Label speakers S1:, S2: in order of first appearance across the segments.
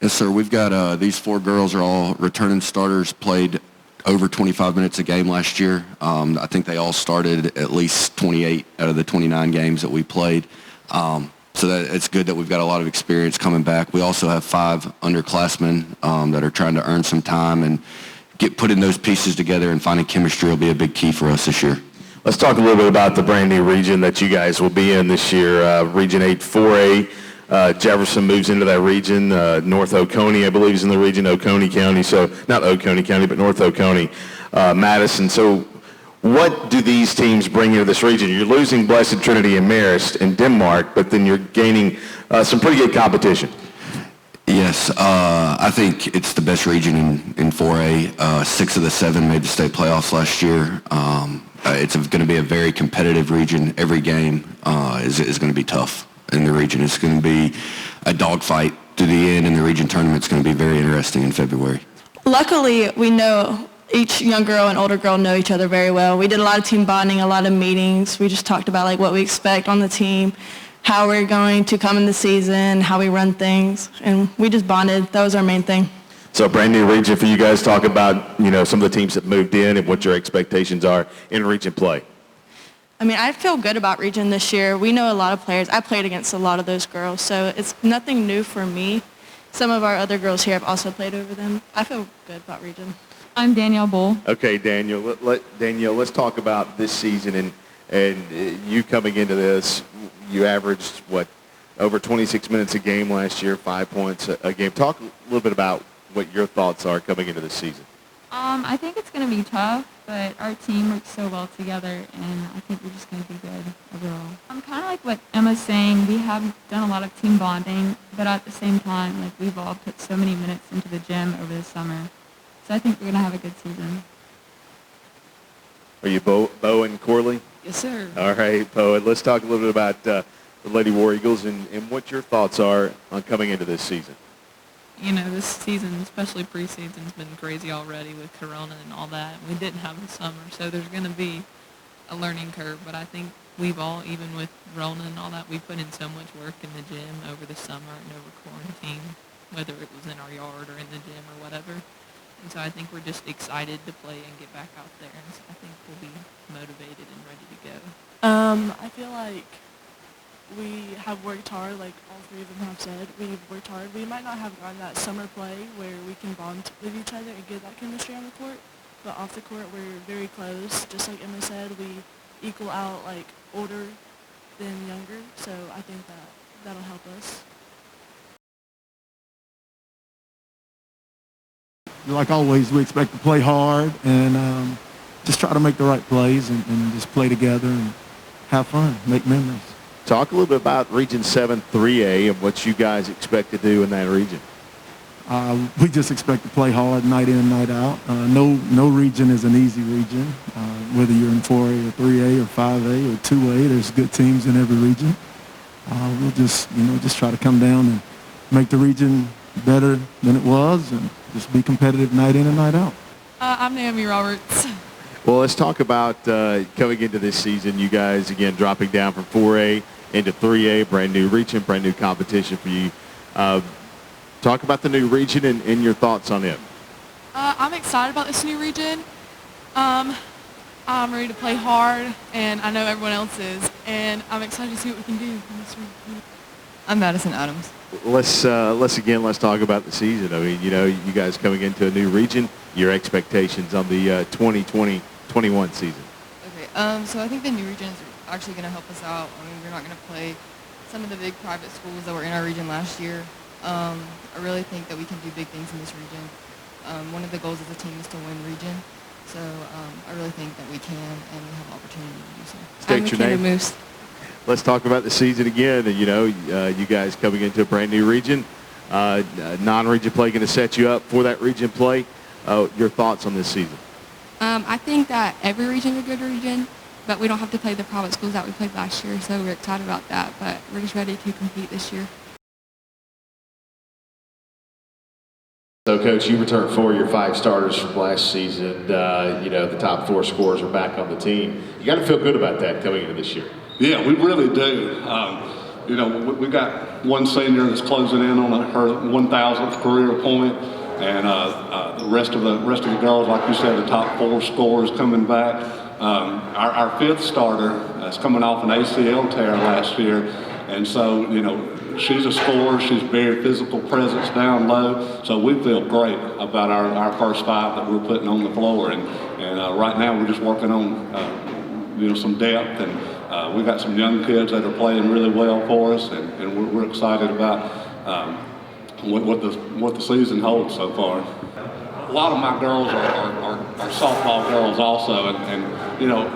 S1: Yes, sir. We've got these 4 girls are all returning starters, played over 25 minutes a game last year. I think they all started at least 28 out of the 29 games that we played. So that it's good that we've got a lot of experience coming back. We also have 5 underclassmen that are trying to earn some time, and putting those pieces together and finding chemistry will be a big key for us this year.
S2: Let's talk a little bit about the brand new region that you guys will be in this year, Region 8 4A. Jefferson moves into that region. North Oconee, I believe, is in the region, Oconee County. So not Oconee County, but North Oconee, Madison. So what do these teams bring into this region? You're losing Blessed Trinity and Marist in Denmark, but then you're gaining some pretty good competition.
S1: Yes, I think it's the best region in 4A. 6 of the 7 made the state playoffs last year. It's going to be a very competitive region. Every game is going to be tough in the region. It's going to be a dogfight to the end, and the region tournament's going to be very interesting in February.
S3: Luckily, we know each young girl and older girl know each other very well. We did a lot of team bonding, a lot of meetings. We just talked about like what we expect on the team, how we're going to come in the season, how we run things, and we just bonded. That was our main thing.
S2: So brand new region for you guys. Talk about, you know, some of the teams that moved in and what your expectations are in region play.
S3: I mean, I feel good about region this year. We know a lot of players. I played against a lot of those girls, so it's nothing new for me. Some of our other girls here have also played over them. I feel good about region.
S4: I'm Danielle Bull.
S2: Okay, Danielle. Danielle, let's talk about this season and you coming into this. You averaged, what, over 26 minutes a game last year, 5 points a game. Talk a little bit about what your thoughts are coming into this season.
S4: I think it's going to be tough, but our team works so well together, and I think we're just going to be good overall. Kind of like what Emma's saying, we have done a lot of team bonding, but at the same time, like, we've all put so many minutes into the gym over the summer. So I think we're going to have a good season.
S2: Are you Bo and Corley?
S4: Yes, sir.
S2: All right, Bo. And let's talk a little bit about the Lady War Eagles and what your thoughts are on coming into this season.
S5: You know, this season, especially preseason, has been crazy already with Corona and all that. We didn't have the summer, so there's going to be a learning curve. But I think we've all, even with Rona and all that, we put in so much work in the gym over the summer and over quarantine, whether it was in our yard or in the gym or whatever. And so I think we're just excited to play and get back out there. And so I think we'll be motivated and ready to go.
S6: I feel like we have worked hard, like all 3 of them have said. We've worked hard. We might not have gotten that summer play where we can bond with each other and get that chemistry on the court, but off the court we're very close. Just like Emma said, we equal out like older than younger, so I think that'll help us.
S7: Like always, we expect to play hard and just try to make the right plays and just play together and have fun, make memories.
S2: Talk a little bit about Region 7 3A and what you guys expect to do in that region.
S7: We just expect to play hard night in, night out. No region is an easy region. Whether you're in 4A or 3A or 5A or 2A, there's good teams in every region. We'll just try to come down and make the region better than it was and just be competitive night in and night out.
S5: I'm Naomi Roberts.
S2: Well, let's talk about coming into this season. You guys, again, dropping down from 4A into 3A, brand new region, brand new competition for you. Talk about the new region and your thoughts on it.
S8: I'm excited about this new region. I'm ready to play hard, and I know everyone else is, and I'm excited to see what we can do in this region.
S9: I'm Madison Adams.
S2: Let's talk about the season. I mean, you know, you guys coming into a new region, your expectations on the 2020-21 season.
S9: Okay, so I think the new region is actually going to help us out. I mean, we're not going to play some of the big private schools that were in our region last year. I really think that we can do big things in this region. One of the goals of the team is to win region, so I really think that we can, and we have an opportunity to do so.
S2: State your name.
S3: Moose.
S2: Let's talk about the season again. And, you know, you guys coming into a brand new region, non-region play going to set you up for that region play. Your thoughts on this season?
S10: I think that every region is a good region, but we don't have to play the private schools that we played last year, so we're excited about that. But we're just ready to compete this year.
S2: So, Coach, you returned 4 of your 5 starters from last season. You know, the top 4 scorers are back on the team. You got to feel good about that coming into this year.
S11: Yeah, we really do. You know, we got one senior that's closing in on her 1,000th career point, and the rest of the girls, like you said, the top 4 scorers coming back. Our 5th starter is coming off an ACL tear last year, and so, you know, she's a scorer. She's very physical presence down low, so we feel great about our first 5 that we're putting on the floor, and right now we're just working on you know, some depth, and we've got some young kids that are playing really well for us, and we're excited about what the season holds so far. A lot of my girls are softball girls also, and you know,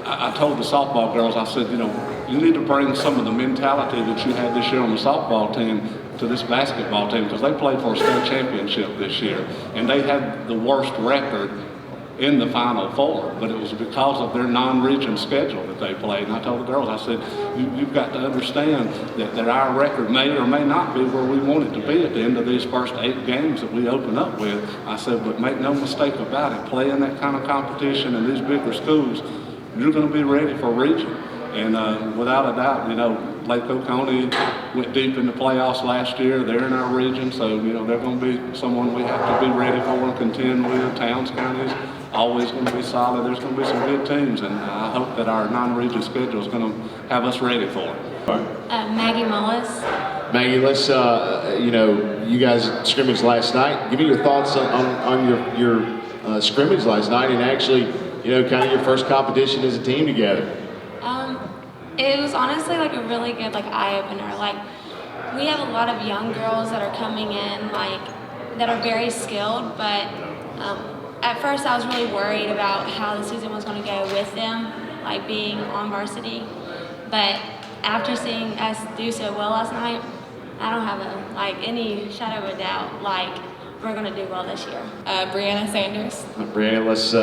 S11: I told the softball girls, I said, you know, you need to bring some of the mentality that you had this year on the softball team to this basketball team, because they played for a state championship this year, and they had the worst record in the Final Four, but it was because of their non-region schedule that they played. And I told the girls, I said, you've got to understand that our record may or may not be where we want it to be at the end of these first 8 games that we open up with. I said, but make no mistake about it, playing that kind of competition in these bigger schools, you're going to be ready for region. And without a doubt, you know, Lake Oconee went deep in the playoffs last year. They're in our region, so, you know, they're going to be someone we have to be ready for and contend with. Towns County's always going to be solid. There's going to be some good teams, and I hope that our non-region schedule is going to have us ready for it.
S12: Maggie Mullis.
S2: Maggie, let's, you know, you guys scrimmaged last night. Give me your thoughts on your scrimmage last night, and actually, you know, kind of your first competition as a team together.
S12: It was honestly like a really good eye-opener. Like, we have a lot of young girls that are coming in that are very skilled, but at first I was really worried about how the season was going to go with them, like being on varsity. But after seeing us do so well last night, I don't have any shadow of a doubt we're going to do well this year.
S13: Brianna Sanders.
S2: Brianna, let's,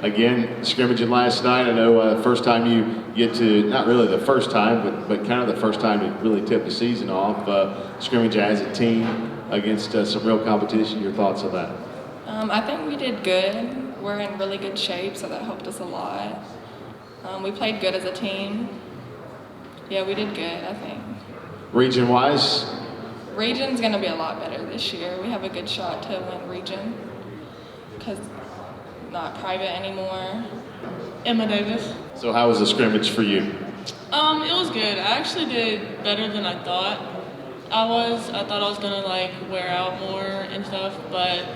S2: again, scrimmaging last night. I know first time you get to, not really the first time, but kind of the first time to really tip the season off, scrimmage as a team against some real competition. Your thoughts on that?
S13: I think we did good. We're in really good shape, so that helped us a lot. We played good as a team. Yeah, we did good, I think.
S2: Region-wise?
S13: Region's going to be a lot better this year. We have a good shot to win region because not private anymore.
S6: Emma Davis.
S2: So how was the scrimmage for you?
S6: It was good. I actually did better than I thought I was. I thought I was going to wear out more and stuff, but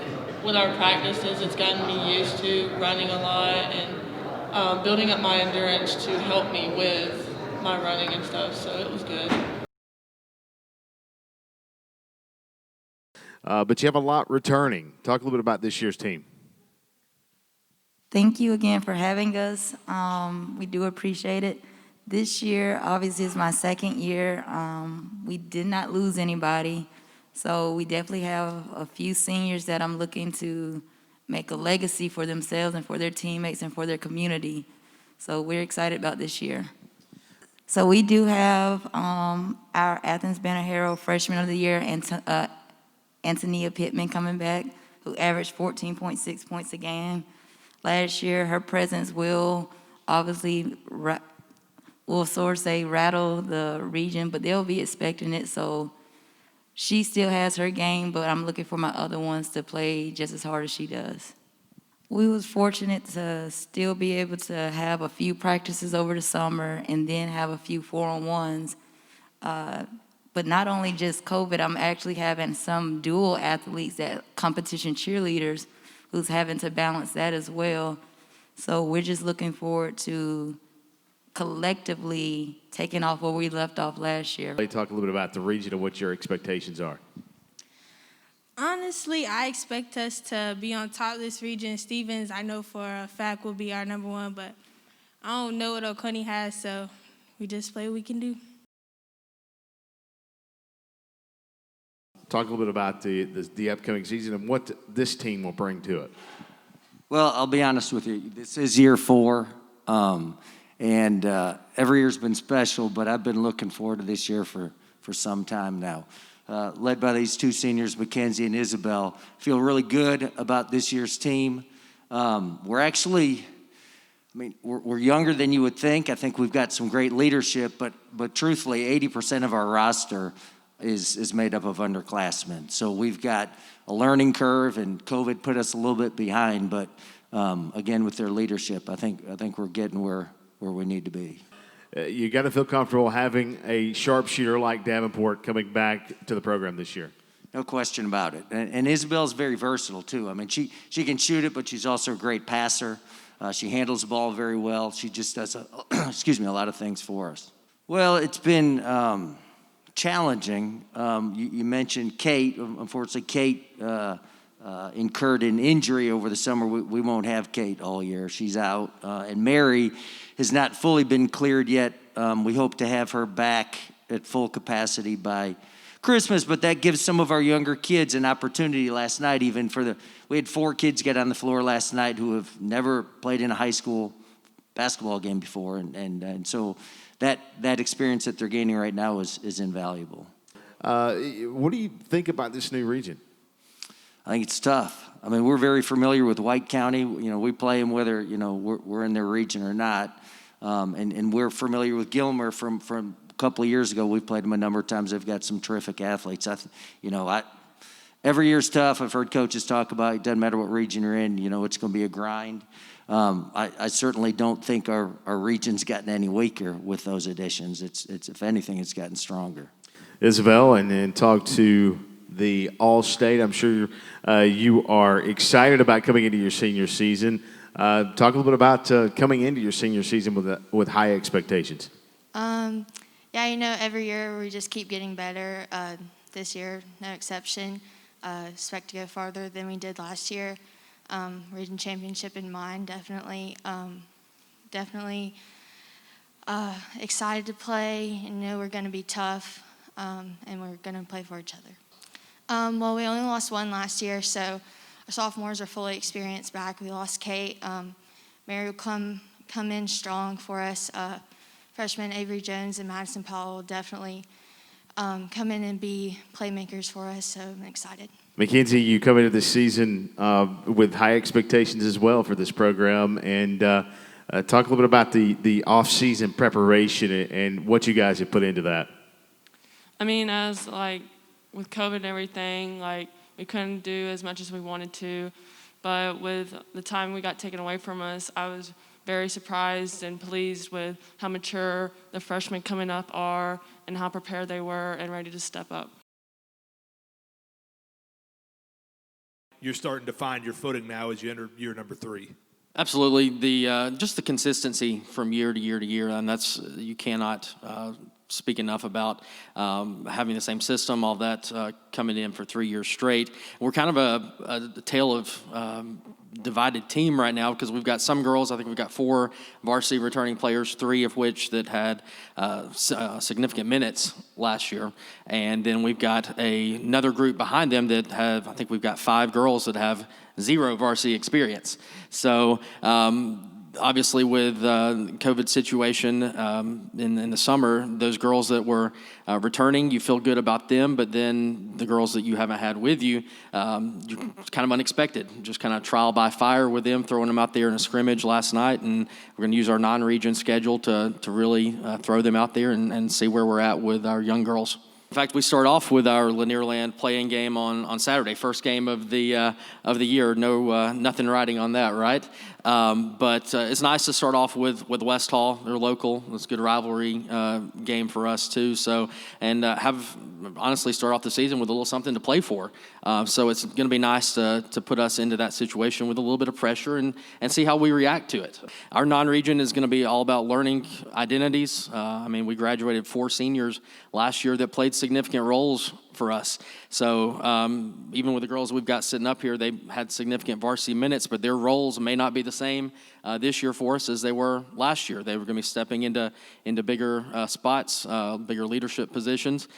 S6: with our practices, it's gotten me used to running a lot and building up my endurance to help me with my running and stuff, so it was good.
S2: But you have a lot returning. Talk a little bit about this year's team.
S14: Thank you again for having us. We do appreciate it. This year, obviously, is my second year. We did not lose anybody, so we definitely have a few seniors that I'm looking to make a legacy for themselves and for their teammates and for their community. So we're excited about this year. So we do have our Athens Banner Hero Freshman of the Year, Antonia Pittman, coming back, who averaged 14.6 points a game last year. Her presence will obviously, rattle the region, but they'll be expecting it. So she still has her game, but I'm looking for my other ones to play just as hard as she does. We was fortunate to still be able to have a few practices over the summer and then have a few 4-on-1s. But not only just COVID, I'm actually having some dual athletes, that competition cheerleaders, who's having to balance that as well. So we're just looking forward to collectively taking off where we left off last year.
S2: Talk a little bit about the region and what your expectations are.
S15: Honestly, I expect us to be on top of this region. Stevens, I know for a fact, will be our #1, but I don't know what Oconee has, so we just play what we can do.
S2: Talk a little bit about the upcoming season and what this team will bring to it.
S16: Well, I'll be honest with you. This is year 4, and every year's been special, but I've been looking forward to this year for some time now. Led by these 2 seniors, Mackenzie and Isabel, feel really good about this year's team. We're actually I mean, we're younger than you would think. I think we've got some great leadership, but truthfully, 80% of our roster is made up of underclassmen. So we've got a learning curve, and COVID put us a little bit behind. But again, with their leadership, I think we're getting where we need to be.
S2: You got to feel comfortable having a sharpshooter like Davenport coming back to the program this year.
S16: No question about it. And Isabel's very versatile, too. I mean, she can shoot it, but she's also a great passer. She handles the ball very well. She just does, a lot of things for us. Well, it's been challenging. You mentioned Kate. Unfortunately, Kate incurred an injury over the summer. We won't have Kate all year. She's out. And Mary has not fully been cleared yet. We hope to have her back at full capacity by Christmas, but that gives some of our younger kids an opportunity last night, we had 4 kids get on the floor last night who have never played in a high school basketball game before, and so that experience that they're gaining right now is invaluable.
S2: What do you think about this new region?
S16: I think it's tough. I mean, we're very familiar with White County. You know, we play them whether, we're in their region or not, and we're familiar with Gilmer from a couple of years ago. We've played them a number of times. They've got some terrific athletes. Every year's tough. I've heard coaches talk about it doesn't matter what region you're in, it's going to be a grind. I certainly don't think our region's gotten any weaker with those additions. It's if anything, it's gotten stronger.
S2: Isabel, and then talk to the All-State. I'm sure you are excited about coming into your senior season. Talk a little bit about coming into your senior season with high expectations.
S17: Yeah, every year we just keep getting better. This year, no exception. Expect to go farther than we did last year. Region championship in mind, definitely. Excited to play and know we're going to be tough, and we're going to play for each other. Well, we only lost 1 last year, so our sophomores are fully experienced back. We lost Kate. Mary will come in strong for us. Freshmen Avery Jones and Madison Powell will definitely come in and be playmakers for us, so I'm excited.
S2: Mackenzie, you come into this season with high expectations as well for this program, and talk a little bit about the off-season preparation and what you guys have put into that.
S18: I mean, as with COVID and everything, we couldn't do as much as we wanted to, but with the time we got taken away from us, I was very surprised and pleased with how mature the freshmen coming up are and how prepared they were and ready to step up.
S19: You're starting to find your footing now as you enter year number 3.
S20: Absolutely. Just the consistency from year to year to year, and that's you cannot speak enough about having the same system, all that coming in for 3 years straight. We're kind of a tale of divided team right now because we've got some girls. I think we've got 4 varsity returning players, 3 of which that had significant minutes last year, and then we've got another group behind them that have. I think we've got 5 girls that have 0 varsity experience. So obviously with COVID situation in the summer, those girls that were returning, you feel good about them, but then the girls that you haven't had with you, it's kind of unexpected. Just kind of trial by fire with them, throwing them out there in a scrimmage last night, and we're going to use our non-region schedule to really throw them out there and see where we're at with our young girls. In fact, we start off with our Lanierland playing game on Saturday, first game of the year. No, nothing riding on that, right? But it's nice to start off with West Hall. They're local. It's a good rivalry game for us too. So and honestly start off the season with a little something to play for. So it's going to be nice to put us into that situation with a little bit of pressure and see how we react to it. Our non-region is going to be all about learning identities. I mean, we graduated 4 seniors last year that played significant roles for us. So even with the girls we've got sitting up here, they had significant varsity minutes, but their roles may not be the same this year for us as they were last year. They were going to be stepping into bigger spots, bigger leadership positions.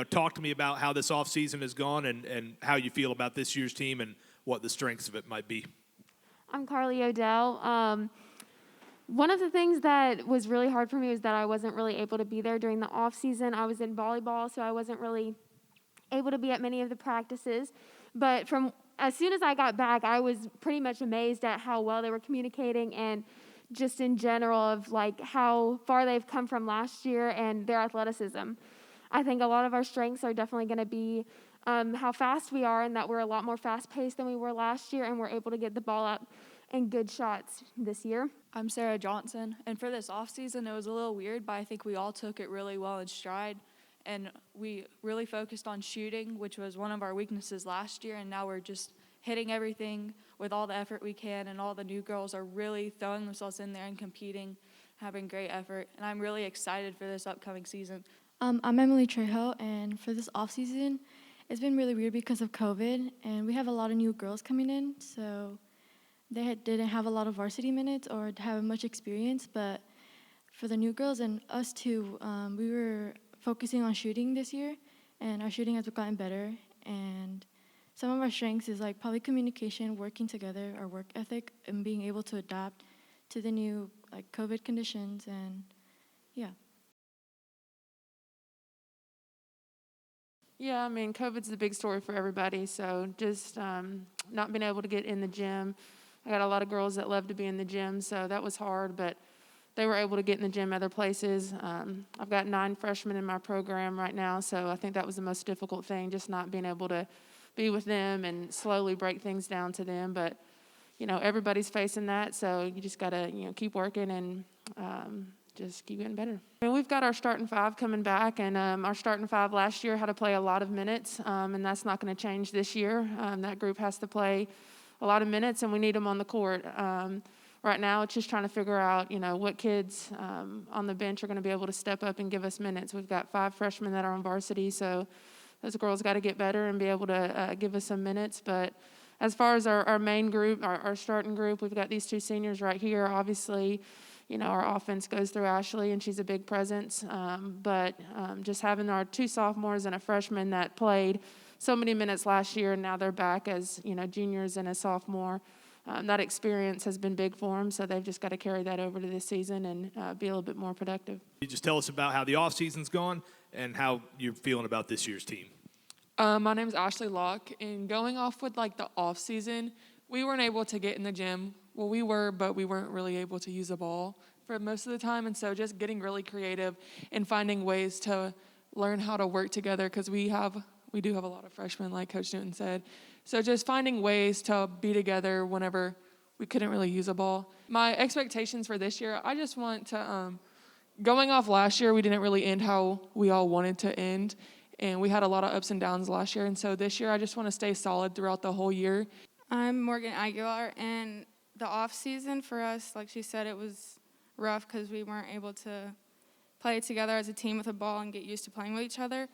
S19: Talk to me about how this offseason has gone and how you feel about this year's team and what the strengths of it might be.
S21: I'm Carly Odell. One of the things that was really hard for me was that I wasn't really able to be there during the off season. I was in volleyball, so I wasn't really able to be at many of the practices. But as soon as I got back, I was pretty much amazed at how well they were communicating and just in general of like how far they've come from last year and their athleticism. I think a lot of our strengths are definitely going to be how fast we are and that we're a lot more fast-paced than we were last year, and we're able to get the ball up in good shots this year.
S1: I'm Sarah Johnson, and for this offseason, it was a little weird, but I think we all took it really well in stride, and we really focused on shooting, which was one of our weaknesses last year, and now we're just hitting everything with all the effort we can, and all the new girls are really throwing themselves in there and competing, having great effort, and I'm really excited for this upcoming season.
S22: I'm Emily Trejo, and for this off-season, it's been really weird because of COVID, and we have a lot of new girls coming in, so they didn't have a lot of varsity minutes or have much experience, but for the new girls and us too, we were focusing on shooting this year, and our shooting has gotten better, and some of our strengths is like probably communication, working together, our work ethic, and being able to adapt to the new like COVID conditions, and yeah.
S18: Yeah, I mean, COVID's the big story for everybody, so just not being able to get in the gym. I got a lot of girls that love to be in the gym, so that was hard, but they were able to get in the gym other places. I've got 9 freshmen in my program right now, so I think that was the most difficult thing, just not being able to be with them and slowly break things down to them. But, you know, everybody's facing that, so you just got to, you know, keep working and just keep getting better. I mean, we've got our starting 5 coming back, and our starting 5 last year had to play a lot of minutes, and that's not going to change this year. That group has to play a lot of minutes, and we need them on the court. Right now, it's just trying to figure out, you know, what kids on the bench are going to be able to step up and give us minutes. We've got 5 freshmen that are on varsity, so those girls got to get better and be able to give us some minutes. But as far as our main group, our starting group, we've got these 2 seniors right here. Obviously, you know, our offense goes through Ashley, and she's a big presence. But just having our 2 sophomores and a freshman that played so many minutes last year, and now they're back as, you know, juniors and a sophomore. That experience has been big for them, so they've just got to carry that over to this season and be a little bit more productive.
S19: You just tell us about how the off-season's gone and how you're feeling about this year's team.
S5: My name is Ashley Locke, and going off with like the off season, we weren't able to get in the gym. Well, we were, but we weren't really able to use the ball for most of the time, and so just getting really creative and finding ways to learn how to work together, because we do have a lot of freshmen, like Coach Newton said. So just finding ways to be together whenever we couldn't really use a ball. My expectations for this year, I just want to, going off last year, we didn't really end how we all wanted to end. And we had a lot of ups and downs last year. And so this year, I just want to stay solid throughout the whole year.
S10: I'm Morgan Aguilar, and the off season for us, like she said, it was rough because we weren't able to play together as a team with a ball and get used to playing with each other.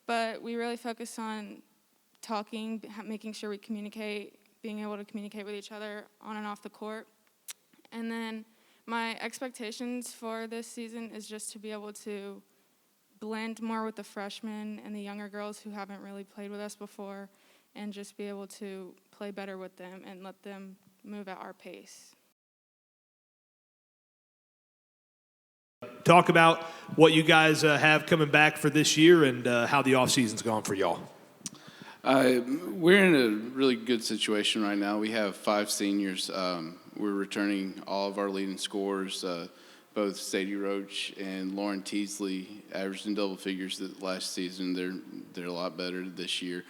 S10: But we really focused on talking, making sure we communicate, being able to communicate with each other on and off the court. And then my expectations for this season is just to be able to blend more with the freshmen and the younger girls who haven't really played with us before, and just be able to play better with them and let them move at our pace.
S19: Talk about what you guys have coming back for this year and how the offseason's gone for y'all.
S23: We're in a really good situation right now. We have 5 seniors. We're returning all of our leading scorers. Both Sadie Roach and Lauren Teasley averaged in double figures last season. They're a lot better this year.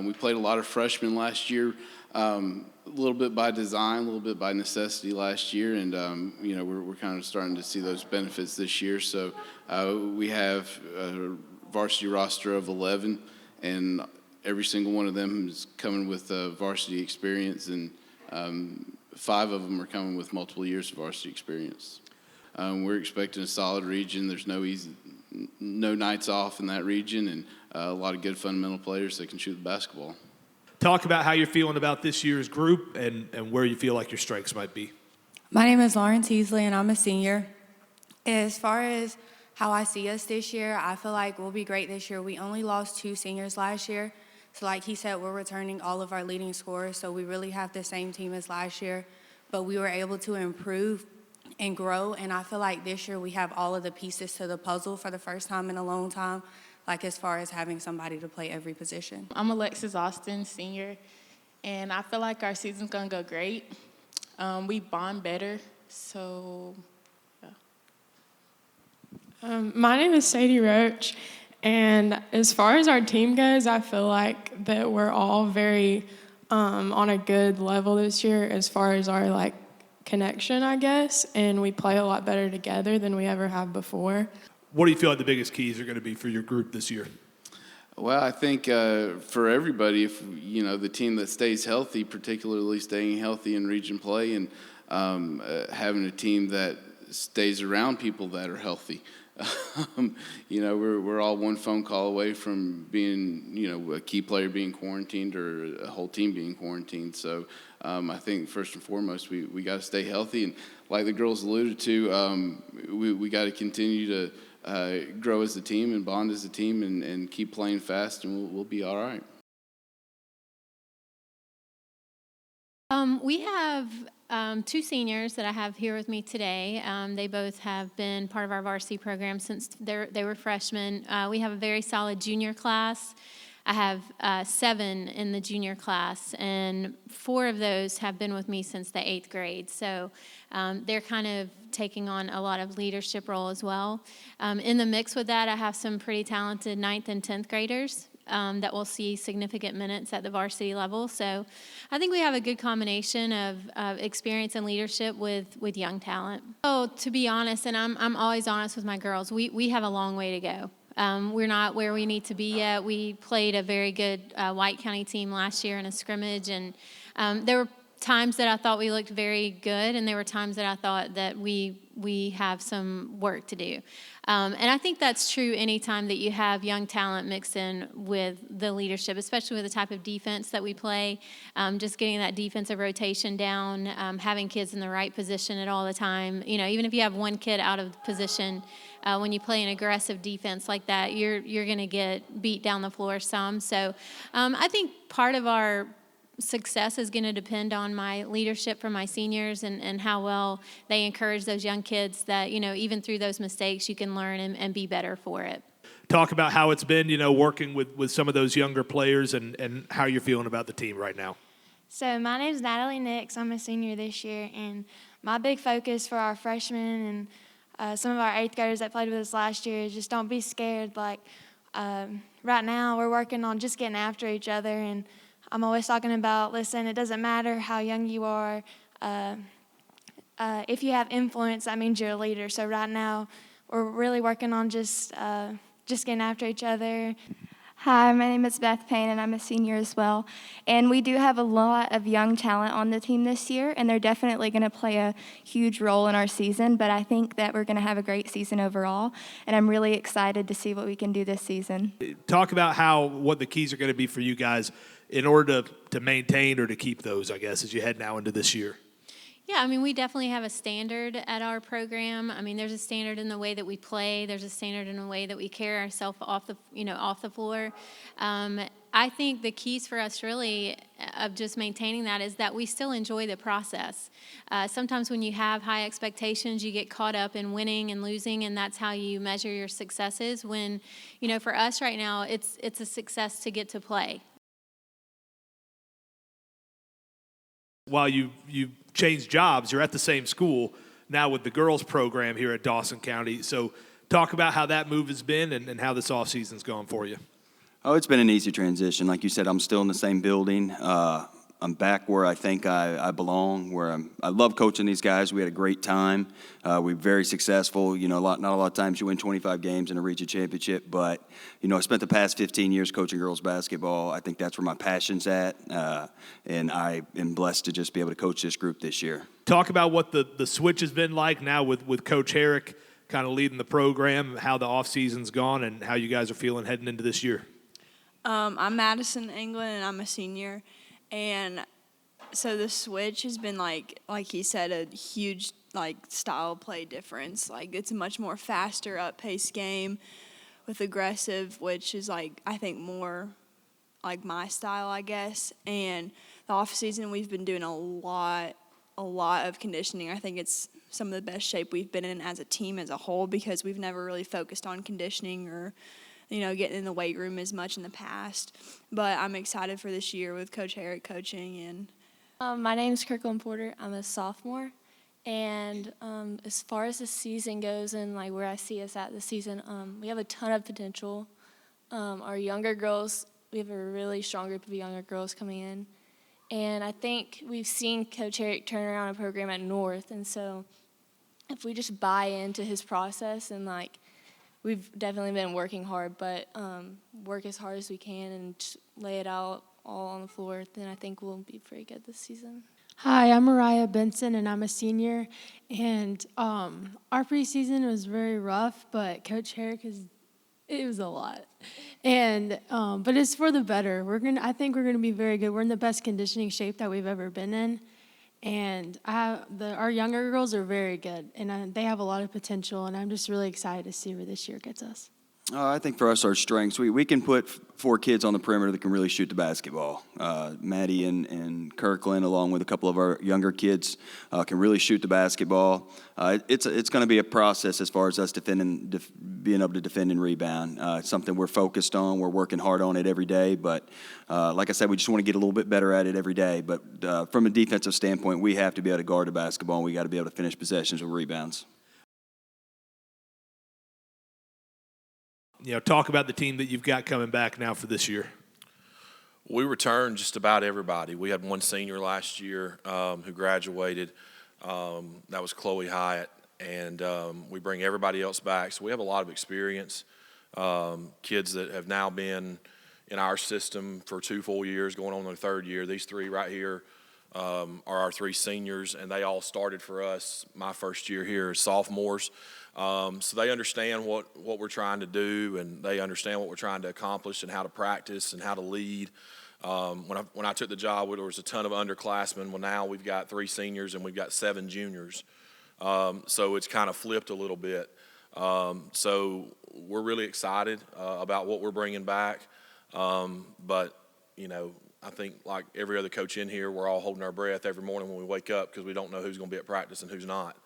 S23: We played a lot of freshmen last year, a little bit by design, a little bit by necessity last year, and you know, we're kind of starting to see those benefits this year. So we have a varsity roster of 11, and every single one of them is coming with varsity experience, and 5 of them are coming with multiple years of varsity experience. We're expecting a solid region. There's no nights off in that region, and a lot of good fundamental players that can shoot the basketball.
S19: Talk about how you're feeling about this year's group and where you feel like your strengths might be.
S24: My name is Lauren Teasley, and I'm a senior. As far as how I see us this year, I feel like we'll be great this year. We only lost 2 seniors last year. So like he said, we're returning all of our leading scorers, so we really have the same team as last year. But we were able to improve and grow, and I feel like this year we have all of the pieces to the puzzle for the first time in a long time, like as far as having somebody to play every position.
S25: I'm Alexis Austin, senior, and I feel like our season's gonna go great. We bond better
S4: So, yeah.
S7: My name is Sadie Roach, and as far as our team goes, I feel like that we're all very on a good level this year as far as our like connection, I guess, and we play a lot better together than we ever have before.
S19: What do you feel like the biggest keys are going to be for your group this year?
S23: Well, I think for everybody, if the team that stays healthy, particularly staying healthy in region play, and having a team that stays around people that are healthy. We're all one phone call away from being, a key player being quarantined or a whole team being quarantined. So I think first and foremost, we got to stay healthy. And like the girls alluded to, we got to continue to grow as a team and bond as a team and keep playing fast, and we'll be all right.
S8: We have two seniors that I have here with me today. They both have been part of our varsity program since they were freshmen. We have a very solid junior class. I have 7 in the junior class, and 4 of those have been with me since the 8th grade. So they're kind of taking on a lot of leadership role as well. In the mix with that, I have some pretty talented 9th and 10th graders that will see significant minutes at the varsity level. So I think we have a good combination of experience and leadership with young talent. So to be honest, and I'm always honest with my girls, we have a long way to go. We're not where we need to be yet. We played a very good White County team last year in a scrimmage, and there were times that I thought we looked very good, and there were times that I thought that we have some work to do. And I think that's true anytime that you have young talent mixed in with the leadership, especially with the type of defense that we play. Just getting that defensive rotation down, having kids in the right position at all the time. Even if you have one kid out of position, when you play an aggressive defense like that, you're going to get beat down the floor some. So I think part of our success is going to depend on my leadership from my seniors and how well they encourage those young kids that, even through those mistakes, you can learn and be better for it.
S19: Talk about how it's been, working with some of those younger players and how you're feeling about the team right now.
S22: So my name's Natalie Nix. I'm a senior this year, and my big focus for our freshmen and some of our 8th graders that played with us last year is just don't be scared. Like right now, we're working on just getting after each other, and I'm always talking about, listen, it doesn't matter how young you are. If you have influence, that means you're a leader. So right now, we're really working on just getting after each other.
S9: Hi, my name is Beth Payne, and I'm a senior as well. And we do have a lot of young talent on the team this year, and they're definitely going to play a huge role in our season. But I think that we're going to have a great season overall, and I'm really excited to see what we can do this season.
S19: Talk about what the keys are going to be for you guys in order to maintain or to keep those, I guess, as you head now into this year.
S8: Yeah, we definitely have a standard at our program. There's a standard in the way that we play. There's a standard in the way that we carry ourselves off the floor. I think the keys for us really of just maintaining that is that we still enjoy the process. Sometimes when you have high expectations, you get caught up in winning and losing, and that's how you measure your successes. When, for us right now, it's a success to get to play.
S19: While you changed jobs, you're at the same school now with the girls program here at Dawson County. So talk about how that move has been and how this offseason's gone for you.
S25: Oh, it's been an easy transition. Like you said, I'm still in the same building. I'm back where I think I belong, I love coaching these guys. We had a great time. We're very successful. Not a lot of times you win 25 games in a region championship, but, I spent the past 15 years coaching girls basketball. I think that's where my passion's at, and I am blessed to just be able to coach this group this year.
S19: Talk about what the switch has been like now with Coach HERRIck kind of leading the program, how the offseason's gone, and how you guys are feeling heading into this year.
S6: I'm Madison England, and I'm a senior. And so the switch has been like he said, a huge style play difference. It's a much more faster, up-paced game with aggressive, which is I think more my style, I guess. And the off season we've been doing a lot of conditioning. I think it's some of the best shape we've been in as a team as a whole because we've never really focused on conditioning or getting in the weight room as much in the past. But I'm excited for this year with Coach HERRIck coaching. And
S22: my name is Kirkland Porter. I'm a sophomore,
S3: And as far as the season goes and like where I see us at this season, we have a ton of potential. Our younger girls, we have a really strong group of younger girls coming in. And I think we've seen Coach HERRICK turn around a program at North. And so if we just buy into his process and like, we've definitely been working hard, but work as hard as we can and just lay it out all on the floor, then I think we'll be pretty good this season.
S11: Hi, I'm Mariah Benson, and I'm a senior. And our preseason was very rough, but Coach HERRICK it was a lot. And but it's for the better. I think we're gonna be very good. We're in the best conditioning shape that we've ever been in. And our younger girls are very good, and they have a lot of potential, and I'm just really excited to see where this year gets us.
S25: I think for us, our strengths, we can put 4 kids on the perimeter that can really shoot the basketball. Maddie and Kirkland, along with a couple of our younger kids, can really shoot the basketball. It's going to be a process as far as us being able to defend and rebound. It's something we're focused on. We're working hard on it every day. But like I said, we just want to get a little bit better at it every day. But from a defensive standpoint, we have to be able to guard the basketball, and we got to be able to finish possessions with rebounds.
S19: Talk about the team that you've got coming back now for this year.
S12: We returned just about everybody. We had one senior last year who graduated. That was Chloe Hyatt. And we bring everybody else back. So we have a lot of experience. Kids that have now been in our system for 2 full years, going on their 3rd year. These 3 right here are our 3 seniors, and they all started for us my first year here as sophomores. So they understand what we're trying to do, and they understand what we're trying to accomplish and how to practice and how to lead. When I took the job, there was a ton of underclassmen. Well, now we've got 3 seniors and we've got 7 juniors. So it's kind of flipped a little bit. So we're really excited about what we're bringing back. But, I think like every other coach in here, we're all holding our breath every morning when we wake up because we don't know who's going to be at practice and who's not.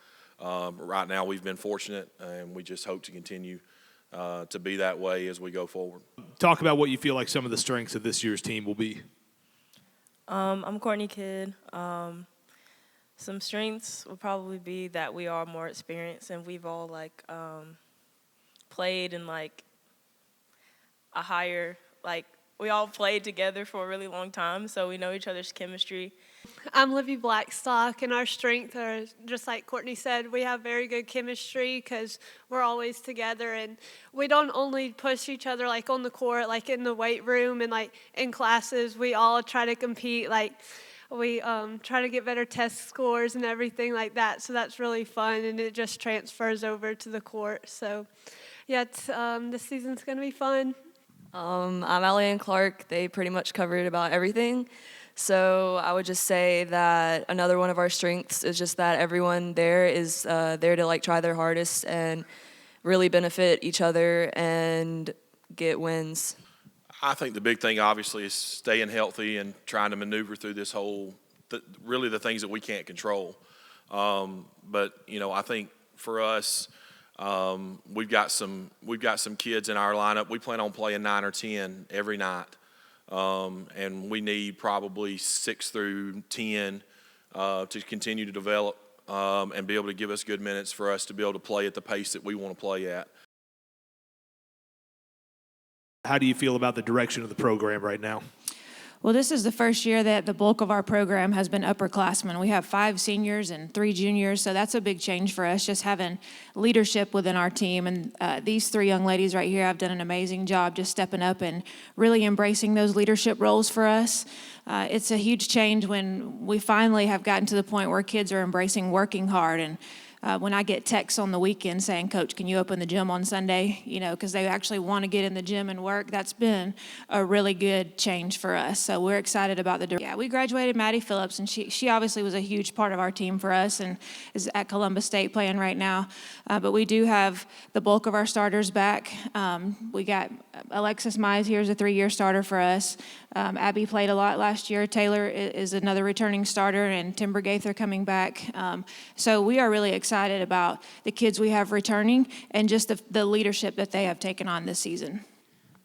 S12: Right now we've been fortunate, and we just hope to continue to be that way as we go forward.
S19: Talk about what you feel like some of the strengths of this year's team will be.
S13: I'm Courtney Kidd. Some strengths would probably be that we are more experienced, and we've all played in a higher we all played together for a really long time, so we know each other's chemistry.
S14: I'm Livy Blackstock, and our strength are, just like Courtney said, we have very good chemistry because we're always together, and we don't only push each other on the court, in the weight room and in classes. We all try to compete, we try to get better test scores and everything like that, so that's really fun, and it just transfers over to the court. So, yeah, this season's going to be fun.
S26: I'm Allie Clark. They pretty much covered about everything. So I would just say that another one of our strengths is just that everyone there is there to try their hardest and really benefit each other and get wins.
S12: I think the big thing obviously is staying healthy and trying to maneuver through this really the things that we can't control. But I think for us, we've got some kids in our lineup. We plan on playing 9 or 10 every night. And we need probably 6 through 10 to continue to develop and be able to give us good minutes for us to be able to play at the pace that we want to play at.
S19: How do you feel about the direction of the program right now?
S27: Well, this is the first year that the bulk of our program has been upperclassmen. We have 5 seniors and 3 juniors, so that's a big change for us, just having leadership within our team. And these 3 young ladies right here have done an amazing job just stepping up and really embracing those leadership roles for us. It's a huge change when we finally have gotten to the point where kids are embracing working hard. And when I get texts on the weekend saying, "Coach, can you open the gym on Sunday?" Because they actually want to get in the gym and work. That's been a really good change for us. So we're excited about we graduated Maddie Phillips, and she obviously was a huge part of our team for us and is at Columbus State playing right now. But we do have the bulk of our starters back. We got Alexis Mize here is a 3-year starter for us. Abby played a lot last year. Taylor is another returning starter, and Timber Gaither coming back. So we are really excited about the kids we have returning and just the leadership that they have taken on this season.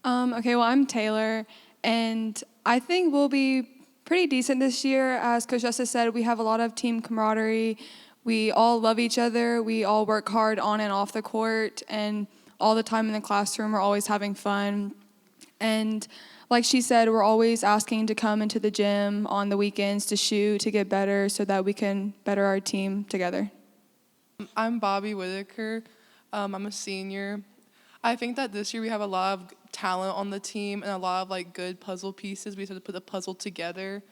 S28: Okay, well, I'm Taylor, and I think we'll be pretty decent this year. As Coach Justice said, we have a lot of team camaraderie. We all love each other. We all work hard on and off the court, and all the time in the classroom, we're always having fun. And like she said, we're always asking to come into the gym on the weekends to shoot, to get better, so that we can better our team together.
S1: I'm Bobby Whitaker. I'm a senior. I think that this year we have a lot of talent on the team and a lot of like good puzzle pieces. We just have to put the puzzle together.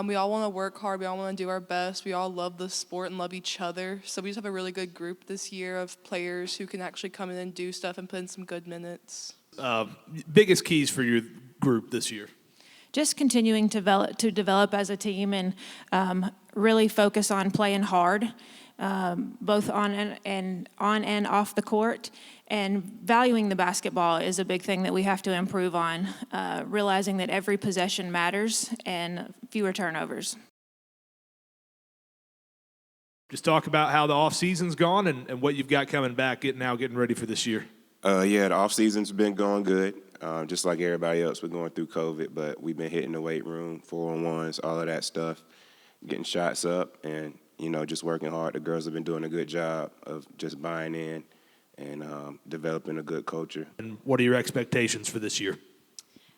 S1: We all want to work hard. We all want to do our best. We all love the sport and love each other. So we just have a really good group this year of players who can actually come in and do stuff and put in some good minutes.
S19: Biggest keys for your group this year?
S27: Just continuing to develop as a team and really focus on playing hard, both on and off the court. And valuing the basketball is a big thing that we have to improve on, realizing that every possession matters and fewer turnovers.
S19: Just talk about how the off-season's gone and what you've got coming back, getting ready for this year.
S2: Yeah, the off-season's been going good. Just like everybody else, we're going through COVID, but we've been hitting the weight room, 4-on-1s, all of that stuff, getting shots up, and, just working hard. The girls have been doing a good job of just buying in and developing a good culture. And
S19: what are your expectations for this year?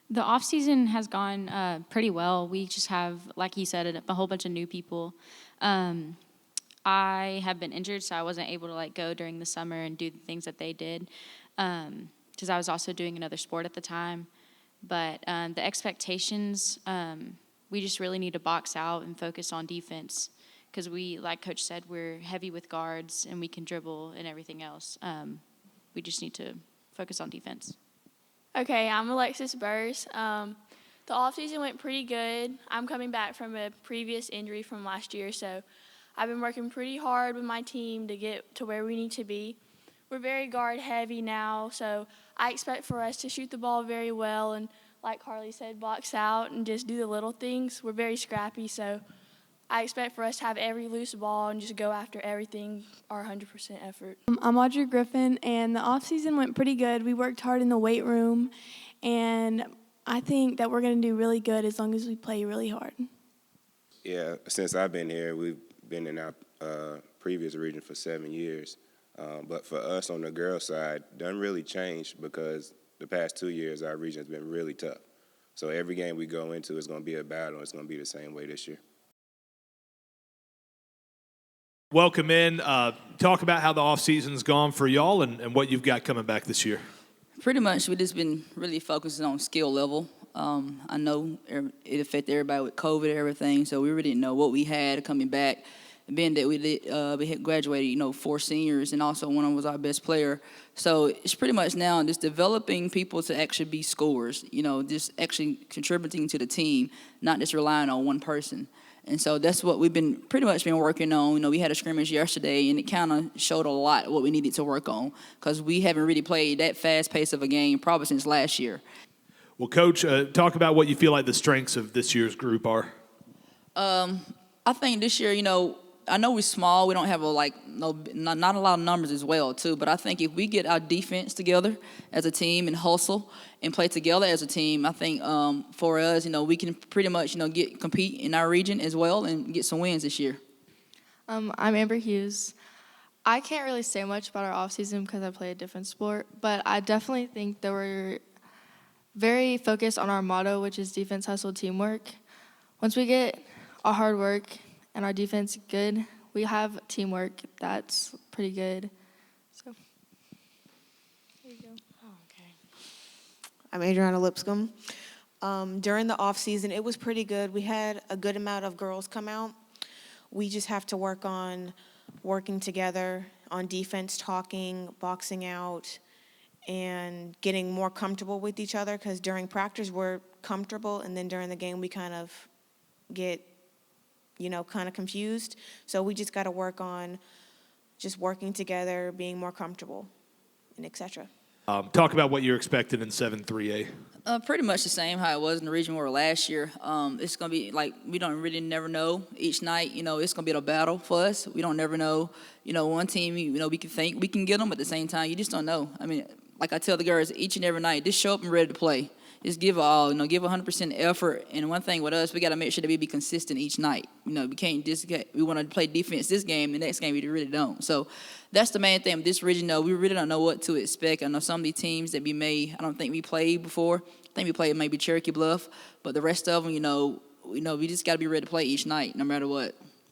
S15: The off season has gone pretty well. We just have, like he said, a whole bunch of new people. I have been injured, so I wasn't able to go during the summer and do the things that they did, because I was also doing another sport at the time. But the expectations, we just really need to box out and focus on defense, because we, like Coach said, we're heavy with guards and we can dribble and everything else. We just need to focus on defense.
S16: Okay, I'm Alexis Burrs. The offseason went pretty good. I'm coming back from a previous injury from last year, so I've been working pretty hard with my team to get to where we need to be. We're very guard heavy now, so I expect for us to shoot the ball very well and, like Carly said, box out and just do the little things. We're very scrappy, so I expect for us to have every loose ball and just go after everything, our 100% effort.
S17: I'm Audrey Griffin, and the off-season went pretty good. We worked hard in the weight room, and I think that we're going to do really good as long as we play really hard.
S2: Yeah, since I've been here, we've been in our previous region for 7 years. But for us on the girls' side, doesn't really change because the past 2 years our region has been really tough. So every game we go into is going to be a battle. It's going to be the same way this year.
S19: Welcome in. Talk about how the off-season's gone for y'all and what you've got coming back this year.
S18: Pretty much, we just been really focusing on skill level. I know it affected everybody with COVID and everything, so we really didn't know what we had coming back. Being that we had graduated, 4 seniors, and also one of them was our best player. So it's pretty much now just developing people to actually be scorers, just actually contributing to the team, not just relying on one person. And so that's what we've been pretty much been working on. We had a scrimmage yesterday, and it kind of showed a lot of what we needed to work on because we haven't really played that fast pace of a game probably since last year.
S19: Well, Coach, talk about what you feel like the strengths of this year's group are.
S18: I think this year, I know we're small. We don't have not a lot of numbers as well, too. But I think if we get our defense together as a team and hustle and play together as a team, I think for us, we can pretty much, compete in our region as well and get some wins this year.
S17: I'm Amber Hughes. I can't really say much about our off-season because I play a different sport, but I definitely think that we're very focused on our motto, which is defense, hustle, teamwork. Once we get our hard work and our defense good, we have teamwork that's pretty good. So, there you go.
S20: I'm Adriana Lipscomb. During the off season, it was pretty good. We had a good amount of girls come out. We just have to work on working together on defense, talking, boxing out, and getting more comfortable with each other, because during practice we're comfortable, and then during the game we kind of get kind of confused. So we just got to work on just working together, being more comfortable, and etc.
S19: Talk about what you're expecting in 7-3A.
S18: Pretty much the same how it was in the region we were last year. It's going to be we don't really never know each night. It's going to be a battle for us. We don't never know. One team, we can think we can get them, but at the same time, you just don't know. I mean, like I tell the girls, each and every night, just show up and ready to play. just give all, give 100% effort. And one thing with us, we got to make sure that we be consistent each night. We can't just we want to play defense this game, the next game we really don't. So that's the main thing with this region. We really don't know what to expect. I know some of the teams that I don't think we played before. I think we played maybe Cherokee, BLUFF, but the rest of them, we just got to be ready to play each night, no matter what.